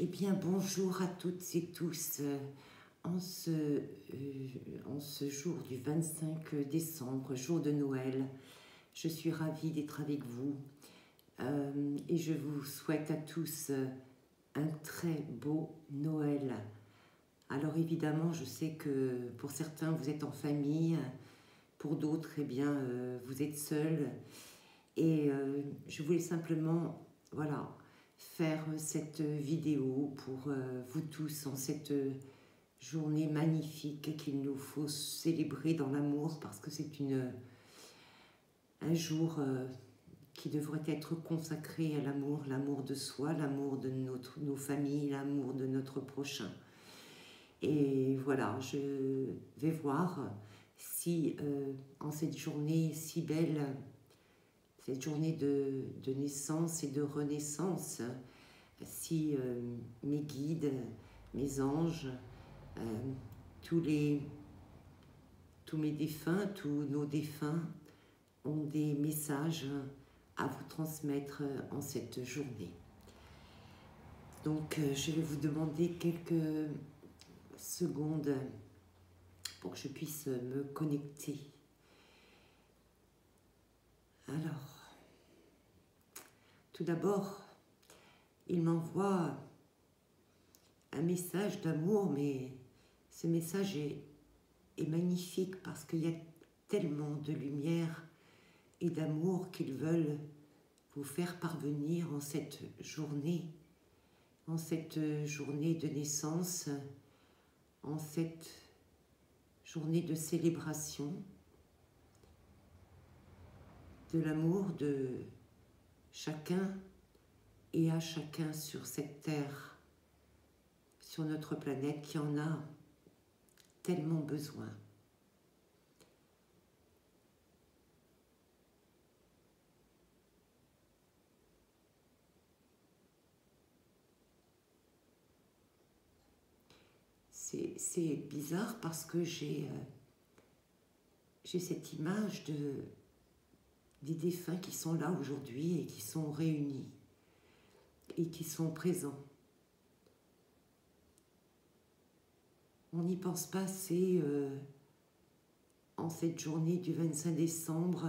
Eh bien, bonjour à toutes et tous. En ce, en ce jour du 25 décembre, jour de Noël, je suis ravie d'être avec vous et je vous souhaite à tous un très beau Noël. Alors évidemment, je sais que pour certains, vous êtes en famille, pour d'autres, eh bien, vous êtes seuls. Et je voulais simplement, voilà, faire cette vidéo pour vous tous en cette journée magnifique qu'il nous faut célébrer dans l'amour parce que c'est un jour qui devrait être consacré à l'amour, l'amour de soi, l'amour de nos familles, l'amour de notre prochain. Et voilà, je vais voir si en cette journée si belle, cette journée de naissance et de renaissance, si mes guides, mes anges, euh, tous mes défunts, tous nos défunts ont des messages à vous transmettre en cette journée. Donc je vais vous demander quelques secondes pour que je puisse me connecter. Alors, tout d'abord, il m'envoie un message d'amour, mais ce message est magnifique parce qu'il y a tellement de lumière et d'amour qu'ils veulent vous faire parvenir en cette journée de naissance, en cette journée de célébration de l'amour de chacun et à chacun sur cette terre, sur notre planète qui en a tellement besoin. C'est bizarre parce que j'ai cette image des défunts qui sont là aujourd'hui et qui sont réunis et qui sont présents. On n'y pense pas assez en cette journée du 25 décembre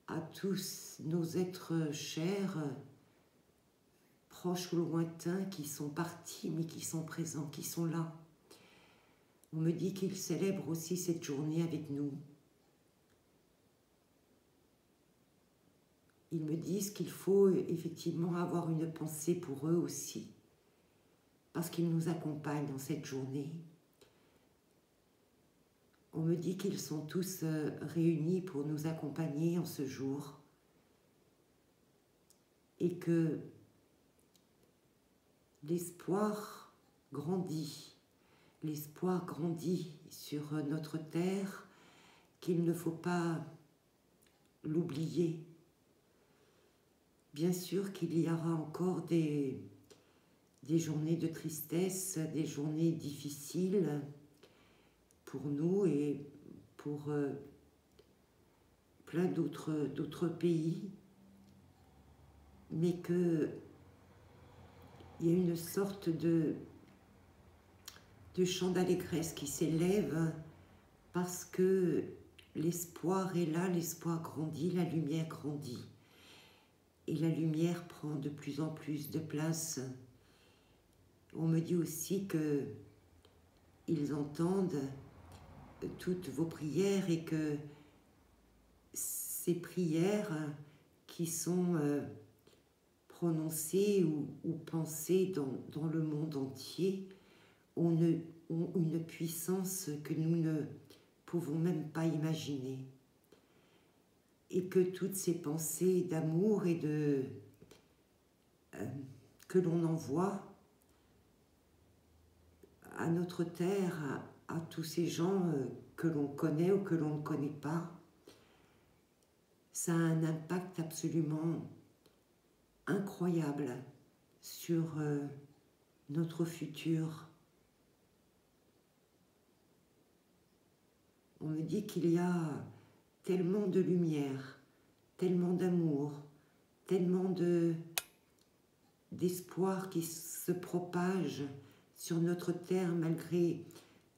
à tous nos êtres chers, proches ou lointains, qui sont partis mais qui sont présents, qui sont là. On me dit qu'ils célèbrent aussi cette journée avec nous. Ils me disent qu'il faut effectivement avoir une pensée pour eux aussi, parce qu'ils nous accompagnent dans cette journée. On me dit qu'ils sont tous réunis pour nous accompagner en ce jour et que l'espoir grandit sur notre terre, qu'il ne faut pas l'oublier. Bien sûr qu'il y aura encore des journées de tristesse, des journées difficiles pour nous et pour plein d'autres pays, mais qu'il y a une sorte de chant d'allégresse qui s'élève parce que l'espoir est là, l'espoir grandit, la lumière grandit. Et la lumière prend de plus en plus de place. On me dit aussi qu'ils entendent toutes vos prières et que ces prières qui sont prononcées ou pensées dans le monde entier ont une puissance que nous ne pouvons même pas imaginer. Et que toutes ces pensées d'amour et que l'on envoie à notre terre, à tous ces gens que l'on connaît ou que l'on ne connaît pas, ça a un impact absolument incroyable sur notre futur. On me dit qu'il y a tellement de lumière, tellement d'amour, tellement d'espoir qui se propage sur notre terre malgré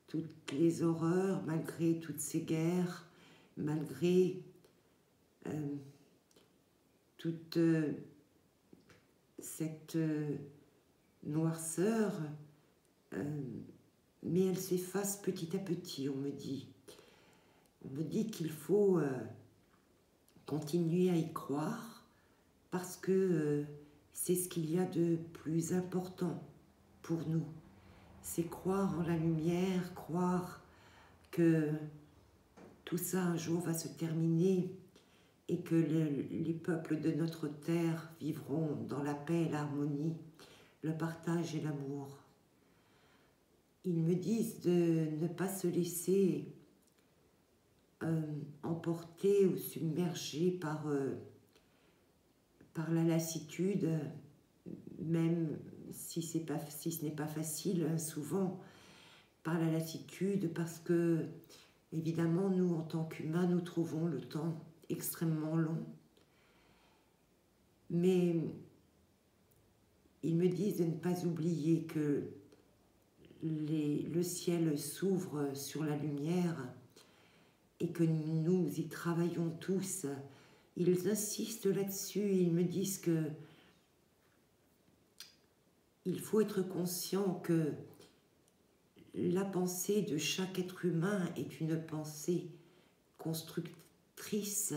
toutes les horreurs, malgré toutes ces guerres, malgré toute cette noirceur, mais elle s'efface petit à petit, on me dit. On me dit qu'il faut continuer à y croire parce que c'est ce qu'il y a de plus important pour nous. C'est croire en la lumière, croire que tout ça un jour va se terminer et que les peuples de notre terre vivront dans la paix et l'harmonie, le partage et l'amour. Ils me disent de ne pas se laisser emporter ou submerger par la lassitude, même si ce n'est pas facile, souvent par la lassitude, parce que évidemment nous en tant qu'humains nous trouvons le temps extrêmement long, mais ils me disent de ne pas oublier que le ciel s'ouvre sur la lumière et que nous y travaillons tous. Ils insistent là-dessus, ils me disent que il faut être conscient que la pensée de chaque être humain est une pensée constructrice,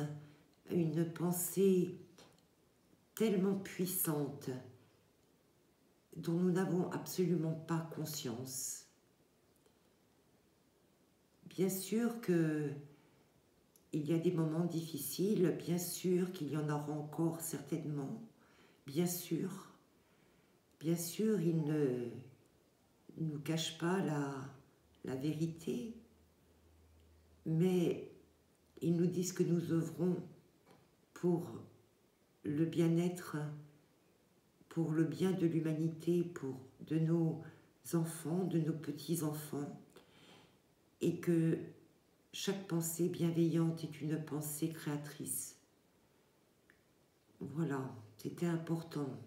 une pensée tellement puissante dont nous n'avons absolument pas conscience. Bien sûr qu'il y a des moments difficiles, bien sûr qu'il y en aura encore certainement, bien sûr, il ne nous cache pas la vérité, mais ils nous disent que nous œuvrons pour le bien-être, pour le bien de l'humanité, de nos enfants, de nos petits-enfants, et que chaque pensée bienveillante est une pensée créatrice. Voilà, c'était important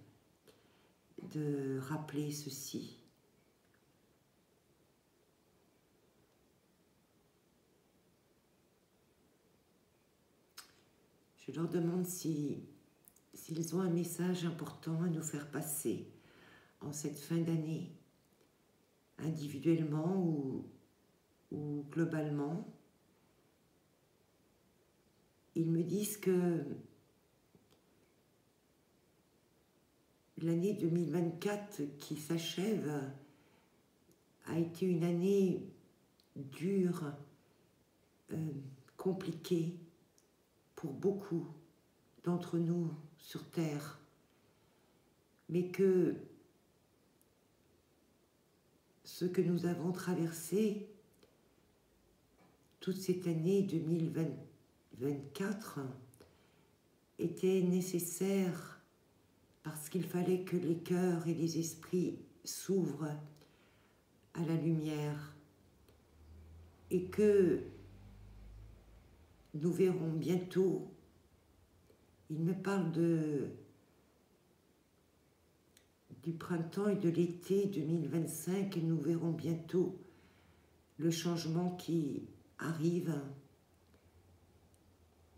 de rappeler ceci. Je leur demande s'ils ont un message important à nous faire passer en cette fin d'année, individuellement ou globalement. Ils me disent que l'année 2024 qui s'achève a été une année dure, compliquée pour beaucoup d'entre nous sur Terre, mais que ce que nous avons traversé toute cette année 2024 était nécessaire parce qu'il fallait que les cœurs et les esprits s'ouvrent à la lumière et que nous verrons bientôt. Il me parle du printemps et de l'été 2025 et nous verrons bientôt le changement qui arrive,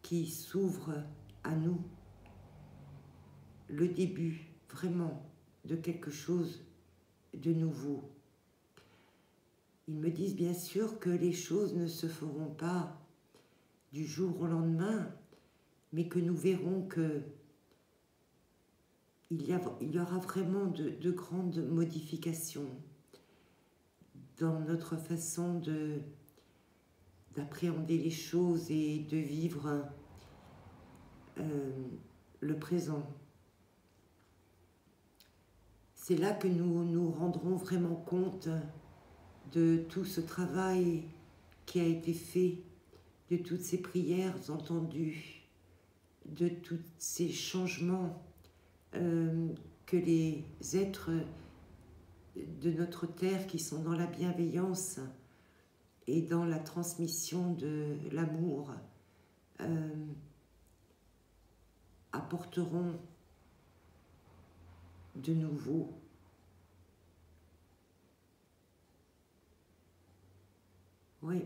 qui s'ouvre à nous, le début vraiment de quelque chose de nouveau. Ils me disent bien sûr que les choses ne se feront pas du jour au lendemain, mais que nous verrons que il y aura vraiment de grandes modifications dans notre façon d'appréhender les choses et de vivre le présent. C'est là que nous nous rendrons vraiment compte de tout ce travail qui a été fait, de toutes ces prières entendues, de tous ces changements que les êtres de notre terre qui sont dans la bienveillance et dans la transmission de l'amour apporteront de nouveau. Oui.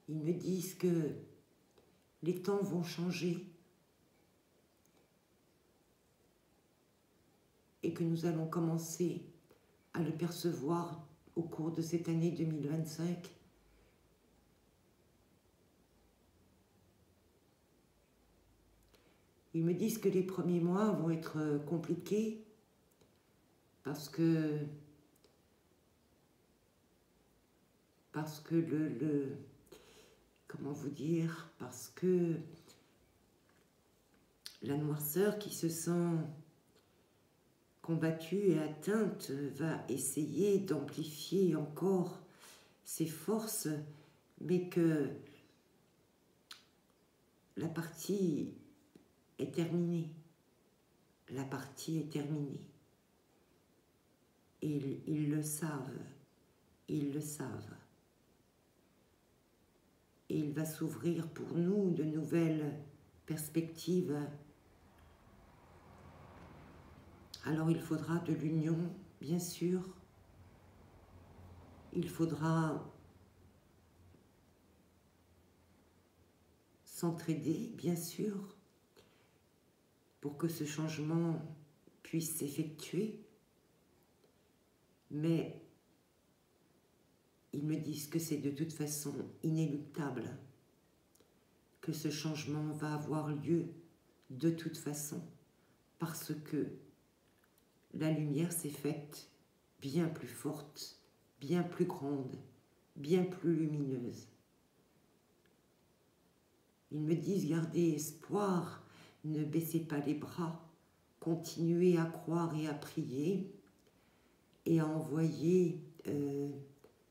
Ils me disent que les temps vont changer et que nous allons commencer à le percevoir au cours de cette année 2025. Ils me disent que les premiers mois vont être compliqués parce que comment vous dire, parce que la noirceur qui se sent combattue et atteinte va essayer d'amplifier encore ses forces, mais que la partie est terminée. La partie est terminée. Et ils le savent. Ils le savent. Et il va s'ouvrir pour nous de nouvelles perspectives. Alors il faudra de l'union, bien sûr. Il faudra s'entraider, bien sûr, pour que ce changement puisse s'effectuer. Mais ils me disent que c'est de toute façon inéluctable, que ce changement va avoir lieu de toute façon, parce que la lumière s'est faite bien plus forte, bien plus grande, bien plus lumineuse. Ils me disent gardez espoir, ne baissez pas les bras, continuez à croire et à prier et à envoyer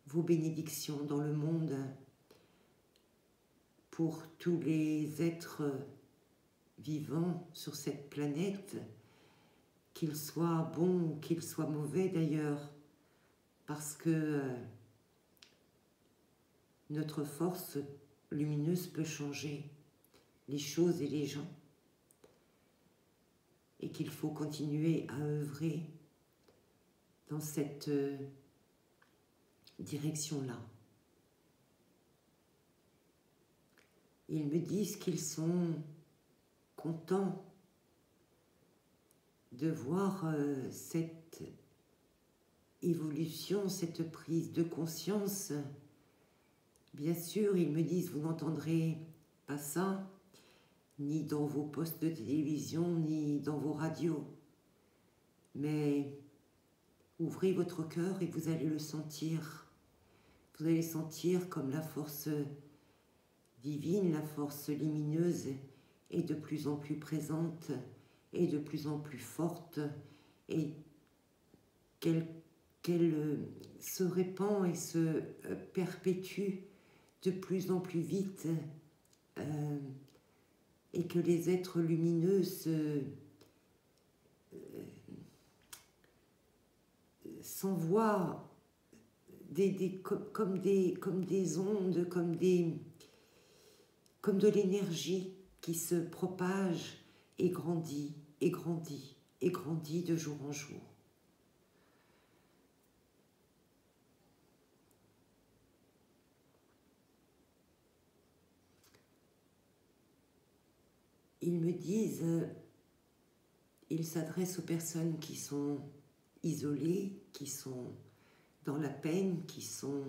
vos bénédictions dans le monde pour tous les êtres vivants sur cette planète, qu'ils soient bons ou qu'ils soient mauvais d'ailleurs, parce que notre force lumineuse peut changer les choses et les gens, et qu'il faut continuer à œuvrer dans cette direction-là. Ils me disent qu'ils sont contents de voir cette évolution, cette prise de conscience. Bien sûr, ils me disent, vous n'entendrez pas ça, ni dans vos postes de télévision, ni dans vos radios. Mais ouvrez votre cœur et vous allez le sentir. Vous allez sentir comme la force divine, la force lumineuse est de plus en plus présente et de plus en plus forte, et qu'elle se répand et se perpétue de plus en plus vite, et que les êtres lumineux s'envoient comme des ondes, comme de l'énergie qui se propage et grandit, et grandit, et grandit de jour en jour. Ils me disent, ils s'adressent aux personnes qui sont isolées, qui sont dans la peine, qui sont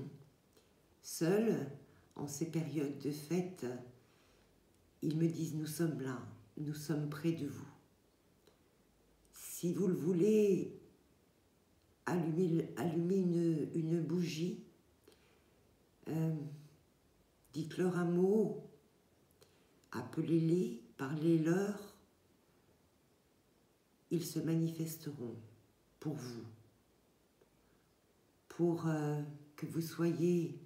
seules en ces périodes de fête. Ils me disent, nous sommes là, nous sommes près de vous. Si vous le voulez, allumez une bougie, dites-leur un mot, appelez-les, parlez-leur, ils se manifesteront pour vous, pour que vous soyez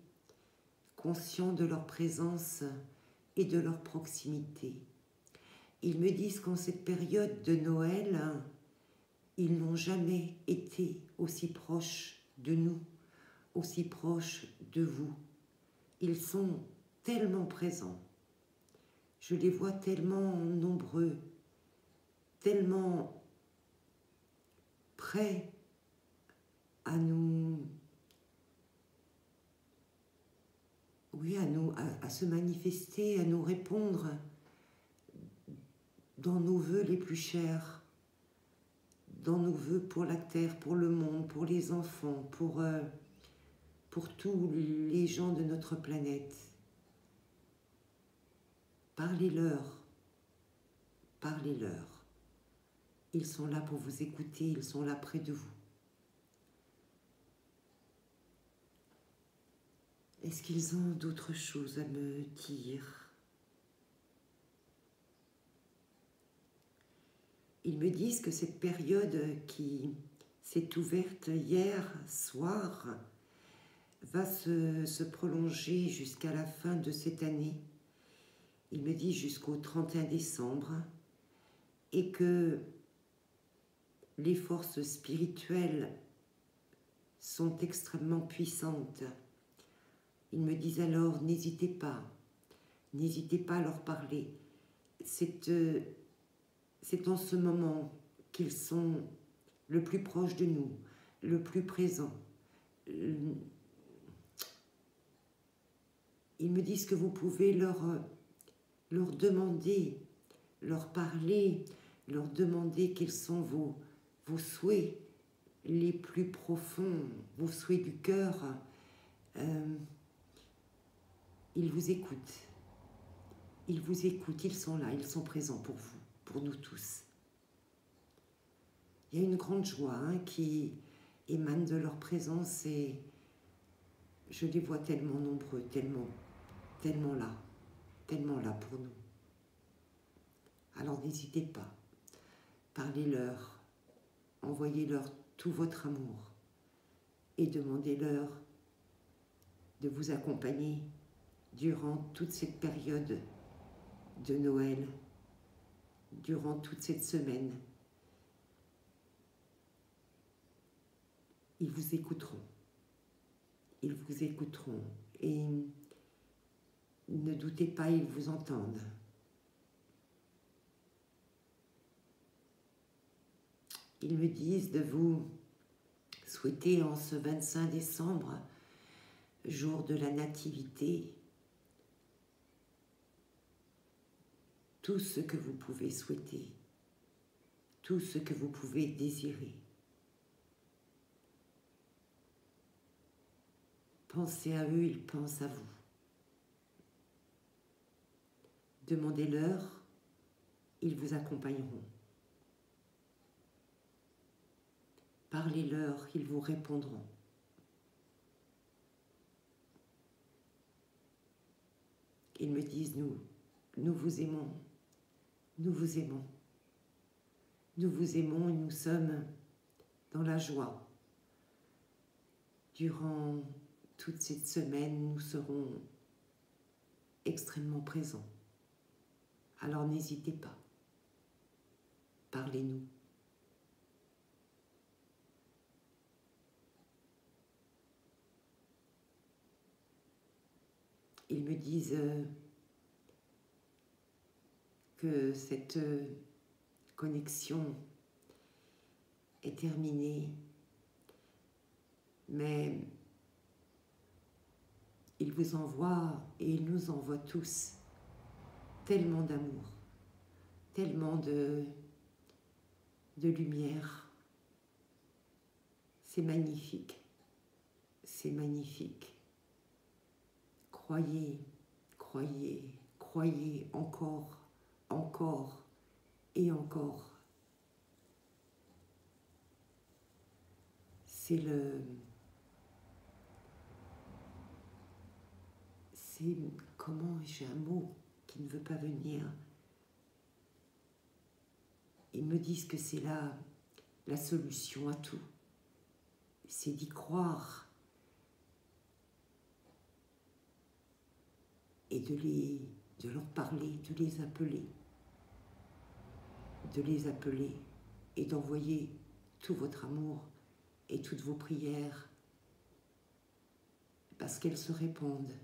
conscient de leur présence et de leur proximité. Ils me disent qu'en cette période de Noël, ils n'ont jamais été aussi proches de nous, aussi proches de vous. Ils sont tellement présents. Je les vois tellement nombreux, tellement prêts à nous, oui, à se manifester, à nous répondre dans nos vœux les plus chers, dans nos vœux pour la terre, pour le monde, pour les enfants, pour tous les gens de notre planète. Parlez-leur, parlez-leur. Ils sont là pour vous écouter, ils sont là près de vous. Est-ce qu'ils ont d'autres choses à me dire? Ils me disent que cette période qui s'est ouverte hier soir va se prolonger jusqu'à la fin de cette année. Ils me disent jusqu'au 31 décembre et que les forces spirituelles sont extrêmement puissantes. Ils me disent alors, n'hésitez pas à leur parler. C'est en ce moment qu'ils sont le plus proche de nous, le plus présent. Ils me disent que vous pouvez leur demander, leur parler, leur demander quels sont vos souhaits les plus profonds, vos souhaits du cœur. Ils vous écoutent. Ils vous écoutent, ils sont là, ils sont présents pour vous, pour nous tous. Il y a une grande joie qui émane de leur présence et je les vois tellement nombreux, tellement là pour nous. Alors n'hésitez pas, parlez-leur, envoyez-leur tout votre amour et demandez-leur de vous accompagner durant toute cette période de Noël, durant toute cette semaine. Ils vous écouteront et ne doutez pas, ils vous entendent. Ils me disent de vous souhaiter en ce 25 décembre, jour de la Nativité, tout ce que vous pouvez souhaiter, tout ce que vous pouvez désirer. Pensez à eux, ils pensent à vous. Demandez-leur, ils vous accompagneront. Parlez-leur, ils vous répondront. Ils me disent, nous vous aimons, nous vous aimons. Nous vous aimons et nous sommes dans la joie. Durant toute cette semaine, nous serons extrêmement présents. Alors n'hésitez pas. Parlez-nous. Ils me disent que cette connexion est terminée, mais ils vous envoient et ils nous envoient tous tellement d'amour, tellement de lumière. C'est magnifique, c'est magnifique. Croyez, croyez, croyez encore, encore et encore. C'est comment, j'ai un mot qui ne veut pas venir. Ils me disent que c'est la solution à tout. C'est d'y croire et de leur parler, de les appeler et d'envoyer tout votre amour et toutes vos prières parce qu'elles se répandent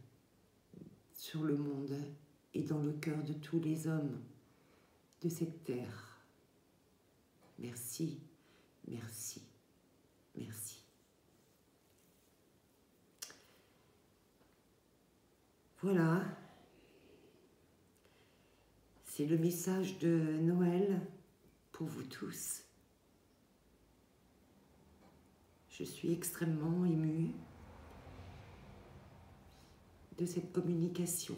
sur le monde et dans le cœur de tous les hommes de cette terre. Merci, merci, merci. Voilà, c'est le message de Noël pour vous tous. Je suis extrêmement émue de cette communication.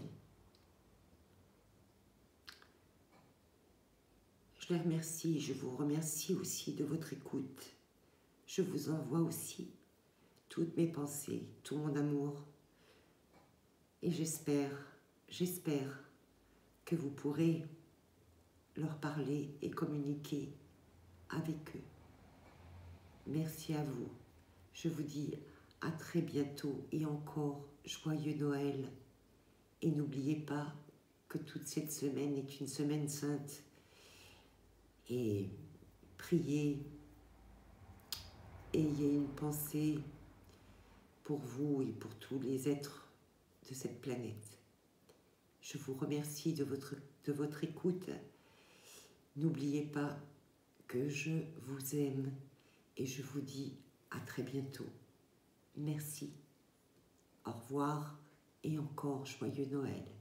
Je les remercie, je vous remercie aussi de votre écoute. Je vous envoie aussi toutes mes pensées, tout mon amour. Et j'espère que vous pourrez leur parler et communiquer avec eux. Merci à vous. Je vous dis à très bientôt et encore joyeux Noël. Et n'oubliez pas que toute cette semaine est une semaine sainte. Et priez, ayez une pensée pour vous et pour tous les êtres de cette planète. Je vous remercie de votre écoute. N'oubliez pas que je vous aime et je vous dis à très bientôt. Merci. Au revoir et encore joyeux Noël.